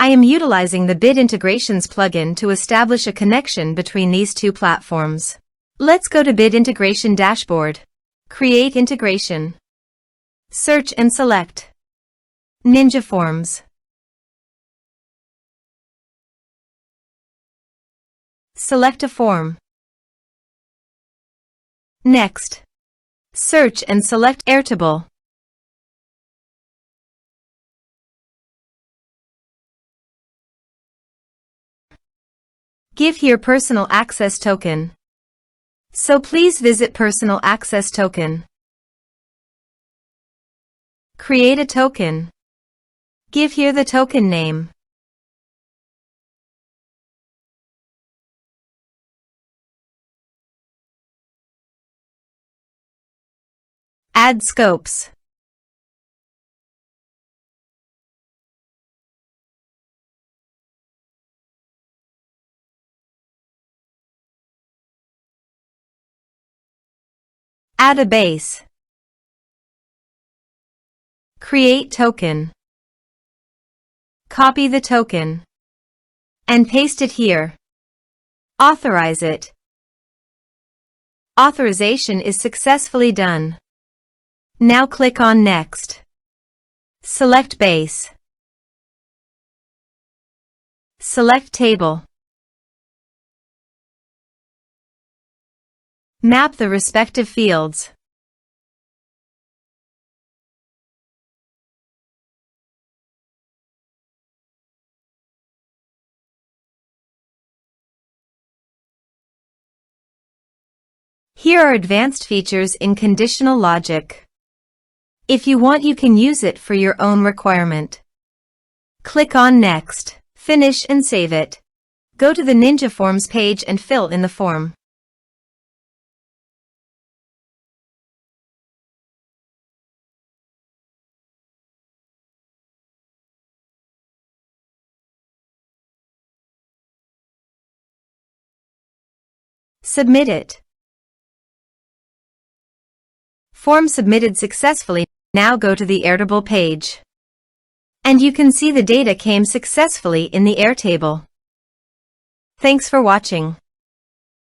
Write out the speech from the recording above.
I am utilizing the Bit Integrations plugin to establish a connection between these two platforms. Let's go to Bit Integration Dashboard. Create integration. Search and select Ninja Forms. Select a form. Next, search and select Airtable. Give here personal access token. So please visit personal access token. Create a token. Give here the token name. Add scopes. Add a base. Create token. Copy the token and paste it here. Authorize it. Authorization is successfully done. Now click on Next. Select Base. Select Table. Map the respective fields. Here are advanced features in conditional logic. If you want, you can use it for your own requirement. Click on Next, finish and save it. Go to the Ninja Forms page and fill in the form. Submit it. Form submitted successfully. Now go to the Airtable page. And you can see the data came successfully in the Airtable. Thanks for watching.